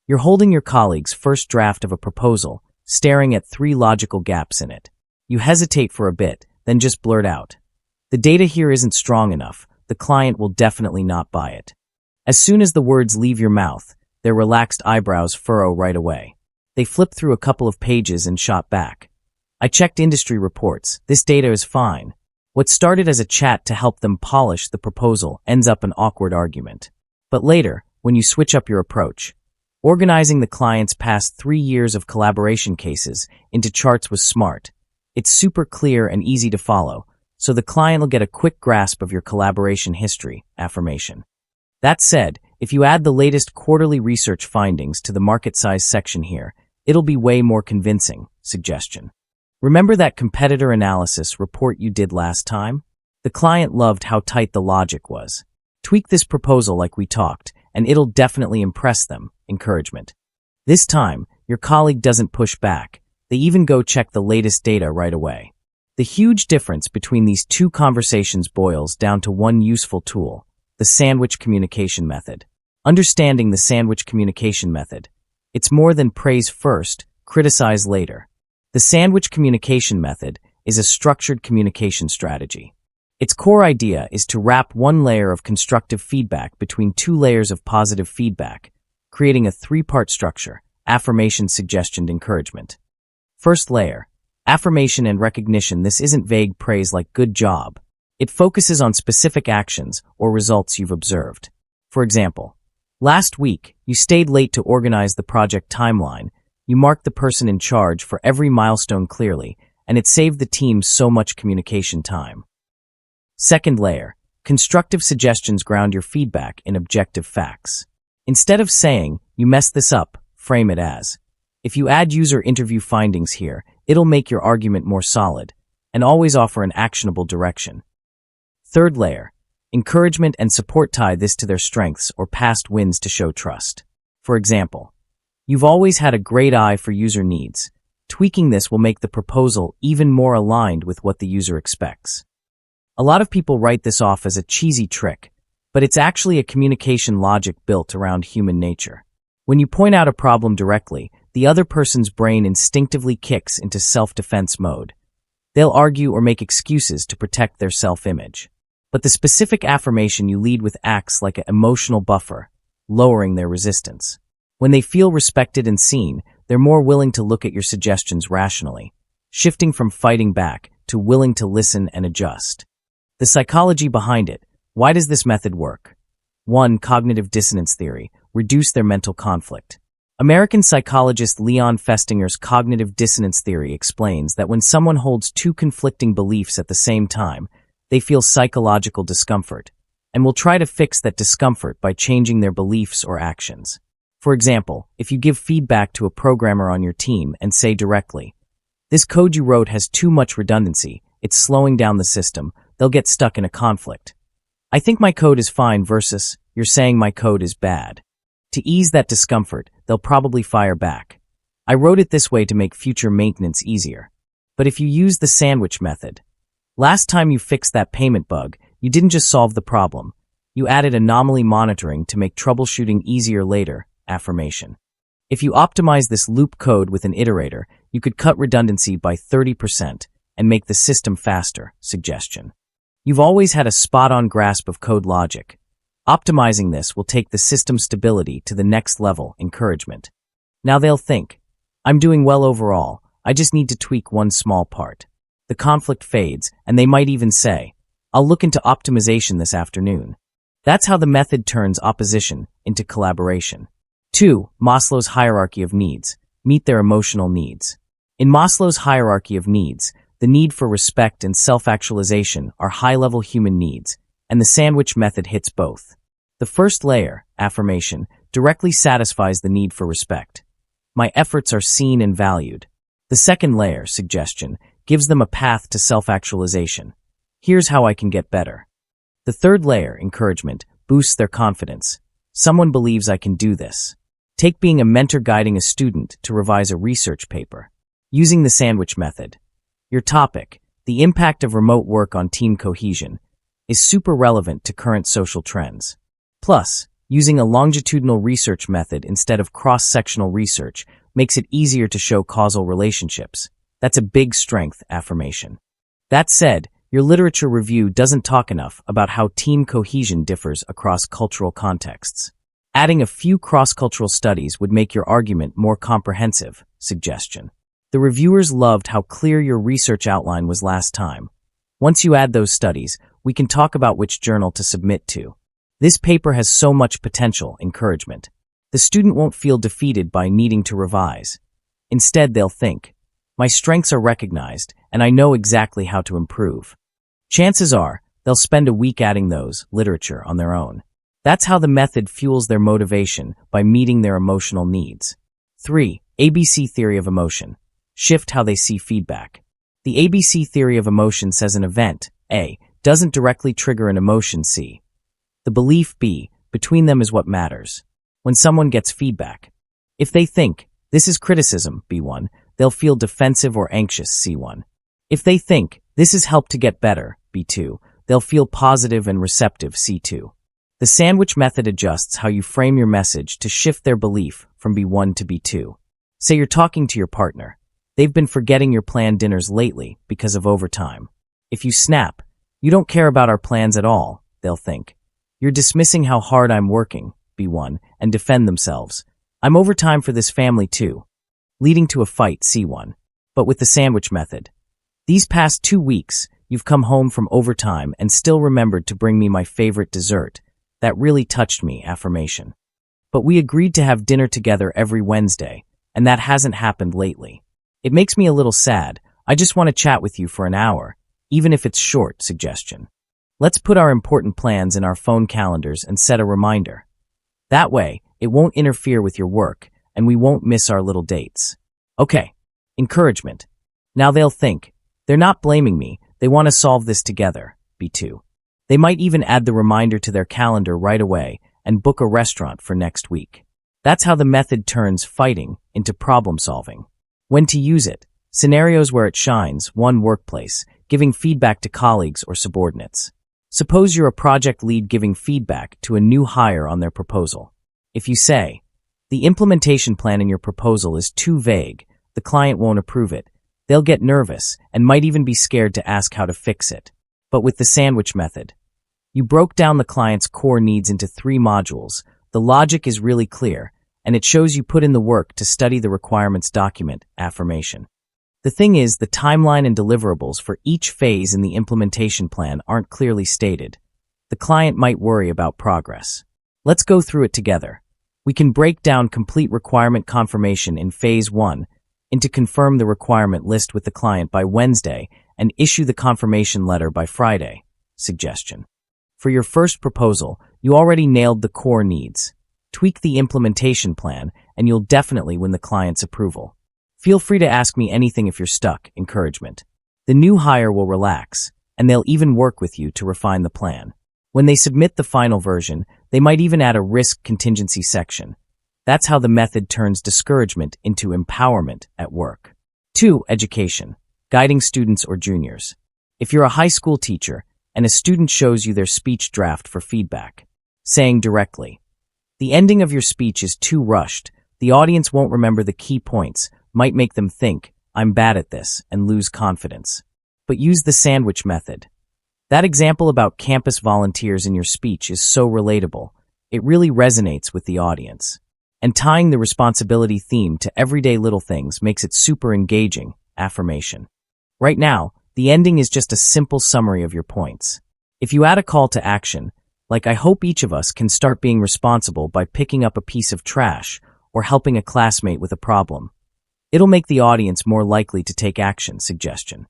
You're holding your colleague's first draft of a proposal, staring at 3 logical gaps in it. You hesitate for a bit, then just blurt out, "The data here isn't strong enough. The client will definitely not buy it." As soon as the words leave your mouth, their relaxed eyebrows furrow right away. They flip through a couple of pages and shot back. "I checked industry reports. This data is fine." What started as a chat to help them polish the proposal ends up an awkward argument. But later, when you switch up your approach, organizing the client's past 3 years of collaboration cases into charts was smart. It's super clear and easy to follow, so the client will get a quick grasp of your collaboration history. Affirmation. That said, if you add the latest quarterly research findings to the market size section here, it'll be way more convincing. Suggestion. Remember that competitor analysis report you did last time? The client loved how tight the logic was. Tweak this proposal like we talked, and it'll definitely impress them. Encouragement. This time, your colleague doesn't push back. They even go check the latest data right away. The huge difference between these 2 conversations boils down to one useful tool: the sandwich communication method. Understanding the sandwich communication method. It's more than praise first, criticize later. The sandwich communication method is a structured communication strategy. Its core idea is to wrap 1 layer of constructive feedback between 2 layers of positive feedback, creating a 3-part structure: affirmation, suggestion, encouragement. First layer, affirmation and recognition. This isn't vague praise like "good job." It focuses on specific actions or results you've observed. For example, last week, you stayed late to organize the project timeline. You marked the person in charge for every milestone clearly, and it saved the team so much communication time. Second layer, constructive suggestions. Ground your feedback in objective facts. Instead of saying, "You messed this up," frame it as, "If you add user interview findings here, it'll make your argument more solid," and always offer an actionable direction. Third layer, encouragement and support. Tie this to their strengths or past wins to show trust. For example, "You've always had a great eye for user needs." Tweaking this will make the proposal even more aligned with what the user expects. A lot of people write this off as a cheesy trick, but it's actually a communication logic built around human nature. When you point out a problem directly, the other person's brain instinctively kicks into self-defense mode. They'll argue or make excuses to protect their self-image. But the specific affirmation you lead with acts like an emotional buffer, lowering their resistance. When they feel respected and seen, they're more willing to look at your suggestions rationally, shifting from fighting back to willing to listen and adjust. The psychology behind it. Why does this method work? 1. Cognitive dissonance theory. Reduce their mental conflict. American psychologist Leon Festinger's cognitive dissonance theory explains that when someone holds 2 conflicting beliefs at the same time, they feel psychological discomfort, and will try to fix that discomfort by changing their beliefs or actions. For example, if you give feedback to a programmer on your team and say directly, "This code you wrote has too much redundancy, it's slowing down the system," they'll get stuck in a conflict. "I think my code is fine" versus, "You're saying my code is bad." To ease that discomfort, they'll probably fire back, "I wrote it this way to make future maintenance easier." But if you use the sandwich method, last time you fixed that payment bug, you didn't just solve the problem. You added anomaly monitoring to make troubleshooting easier later. Affirmation. If you optimize this loop code with an iterator, you could cut redundancy by 30% and make the system faster. Suggestion. You've always had a spot-on grasp of code logic. Optimizing this will take the system stability to the next level. Encouragement. Now they'll think, "I'm doing well overall, I just need to tweak one small part." The conflict fades, and they might even say, "I'll look into optimization this afternoon." That's how the method turns opposition into collaboration. 2. Maslow's hierarchy of needs. Meet their emotional needs. In Maslow's hierarchy of needs, the need for respect and self-actualization are high-level human needs, and the sandwich method hits both. The first layer, affirmation, directly satisfies the need for respect. "My efforts are seen and valued." The second layer, suggestion, gives them a path to self-actualization. "Here's how I can get better." The third layer, encouragement, boosts their confidence. "Someone believes I can do this." Take being a mentor guiding a student to revise a research paper. Using the sandwich method. Your topic, the impact of remote work on team cohesion, is super relevant to current social trends. Plus, Using a longitudinal research method instead of cross-sectional research makes it easier to show causal relationships. That's a big strength, affirmation. That said, your literature review doesn't talk enough about how team cohesion differs across cultural contexts. Adding a few cross-cultural studies would make your argument more comprehensive. Suggestion. The reviewers loved how clear your research outline was last time. Once you add those studies, we can talk about which journal to submit to. This paper has so much potential. Encouragement. The student won't feel defeated by needing to revise. Instead, they'll think, my strengths are recognized, and I know exactly how to improve. Chances are, they'll spend a week adding those, literature, on their own. That's how the method fuels their motivation, by meeting their emotional needs. 3. ABC theory of emotion. Shift how they see feedback. The ABC theory of emotion says an event, A, doesn't directly trigger an emotion, C. The belief, B, between them is what matters. When someone gets feedback, if they think, this is criticism, B1, they'll feel defensive or anxious, C1. If they think, this is help to get better, B2, they'll feel positive and receptive, C2. The sandwich method adjusts how you frame your message to shift their belief from B1 to B2. Say you're talking to your partner. They've been forgetting your planned dinners lately because of overtime. If you snap, you don't care about our plans at all, they'll think. You're dismissing how hard I'm working, B1, and defend themselves. I'm overtime for this family too. Leading to a fight, C1. But with the sandwich method. These past 2 weeks, you've come home from overtime and still remembered to bring me my favorite dessert. That really touched me, affirmation. But we agreed to have dinner together every Wednesday, and that hasn't happened lately. It makes me a little sad. I just want to chat with you for an hour, even if it's short, suggestion. Let's put our important plans in our phone calendars and set a reminder. That way, it won't interfere with your work, and we won't miss our little dates. Okay. Encouragement. Now they'll think, they're not blaming me, they want to solve this together, B2. They might even add the reminder to their calendar right away and book a restaurant for next week. That's how the method turns fighting into problem solving. When to use it. Scenarios where it shines. 1. Workplace. Giving feedback to colleagues or subordinates. Suppose you're a project lead giving feedback to a new hire on their proposal. If you say, the implementation plan in your proposal is too vague, the client won't approve it, they'll get nervous and might even be scared to ask how to fix it. But with the sandwich method, you broke down the client's core needs into 3 modules. The logic is really clear, and it shows you put in the work to study the requirements document, affirmation. The thing is, the timeline and deliverables for each phase in the implementation plan aren't clearly stated. The client might worry about progress. Let's go through it together. We can break down complete requirement confirmation in phase 1 into confirm the requirement list with the client by Wednesday and issue the confirmation letter by Friday. Suggestion. For your first proposal, you already nailed the core needs. Tweak the implementation plan, and you'll definitely win the client's approval. Feel free to ask me anything if you're stuck. Encouragement. The new hire will relax, and they'll even work with you to refine the plan. When they submit the final version, they might even add a risk contingency section. That's how the method turns discouragement into empowerment at work. 2. Education. Guiding students or juniors. If you're a high school teacher and a student shows you their speech draft for feedback, saying directly, the ending of your speech is too rushed, the audience won't remember the key points, might make them think, I'm bad at this, and lose confidence. But use the sandwich method. That example about campus volunteers in your speech is so relatable. It really resonates with the audience. And tying the responsibility theme to everyday little things makes it super engaging, affirmation. Right now, the ending is just a simple summary of your points. If you add a call to action, like I hope each of us can start being responsible by picking up a piece of trash or helping a classmate with a problem, it'll make the audience more likely to take action. Suggestion.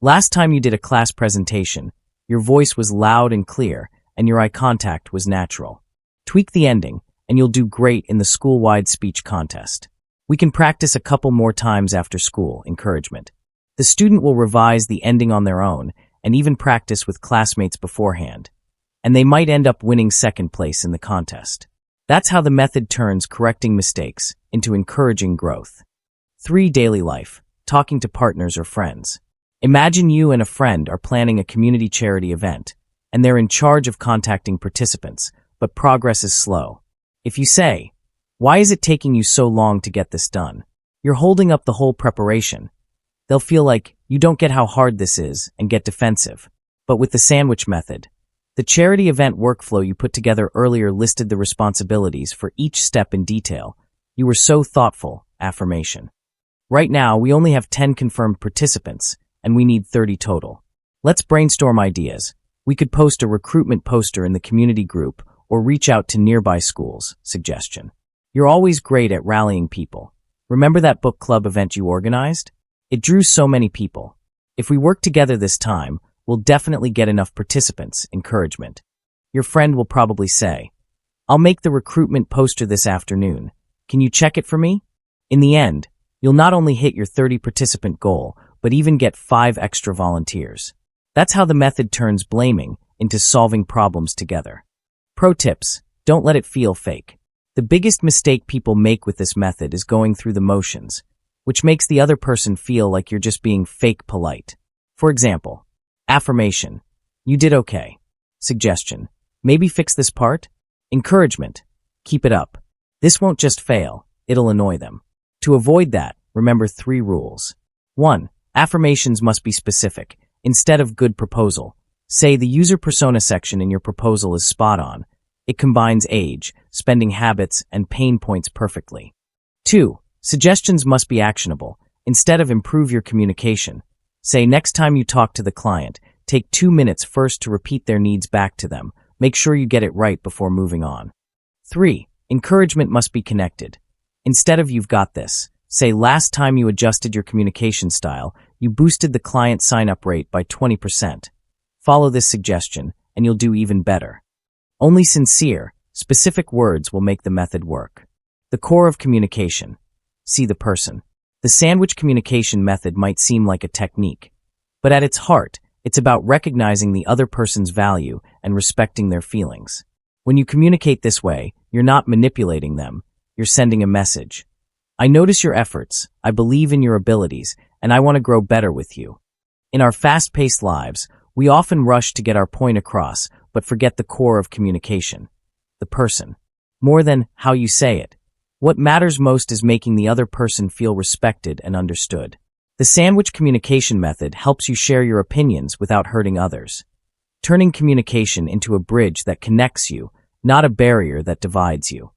Last time you did a class presentation, your voice was loud and clear, and your eye contact was natural. Tweak the ending, and you'll do great in the school-wide speech contest. We can practice a couple more times after school. Encouragement. The student will revise the ending on their own, and even practice with classmates beforehand. And they might end up winning second place in the contest. That's how the method turns correcting mistakes into encouraging growth. 3. Daily life. Talking to partners or friends. Imagine you and a friend are planning a community charity event, and they're in charge of contacting participants, but progress is slow. If you say, "Why is it taking you so long to get this done?" you're holding up the whole preparation. They'll feel like you don't get how hard this is and get defensive. But with the sandwich method, the charity event workflow you put together earlier listed the responsibilities for each step in detail. You were so thoughtful. Affirmation. Right now, we only have 10 confirmed participants, and we need 30 total. Let's brainstorm ideas. We could post a recruitment poster in the community group or reach out to nearby schools. Suggestion. You're always great at rallying people. Remember that book club event you organized? It drew so many people. If we work together this time, we'll definitely get enough participants. Encouragement. Your friend will probably say, "I'll make the recruitment poster this afternoon. Can you check it for me?" In the end, you'll not only hit your 30 participant goal, but even get 5 extra volunteers. That's how the method turns blaming into solving problems together. Pro tips: don't let it feel fake. The biggest mistake people make with this method is going through the motions, which makes the other person feel like you're just being fake polite. For example, affirmation: "You did okay." Suggestion: "Maybe fix this part." Encouragement: "Keep it up. This won't just fail, it'll annoy them." To avoid that, remember 3 rules. 1. Affirmations must be specific. Instead of "good proposal," say the user persona section in your proposal is spot on. It combines age, spending habits, and pain points perfectly. 2. Suggestions must be actionable. Instead of "improve your communication," say next time you talk to the client, take 2 minutes first to repeat their needs back to them. Make sure you get it right before moving on. 3. Encouragement must be connected. Instead of "you've got this," say last time you adjusted your communication style, you boosted the client sign-up rate by 20%. Follow this suggestion, and you'll do even better. Only sincere, specific words will make the method work. The core of communication. See the person. The sandwich communication method might seem like a technique, but at its heart, it's about recognizing the other person's value and respecting their feelings. When you communicate this way, you're not manipulating them, you're sending a message. "I notice your efforts, I believe in your abilities, and I want to grow better with you." In our fast-paced lives, we often rush to get our point across, but forget the core of communication, the person. More than how you say it, what matters most is making the other person feel respected and understood. The sandwich communication method helps you share your opinions without hurting others, turning communication into a bridge that connects you, not a barrier that divides you.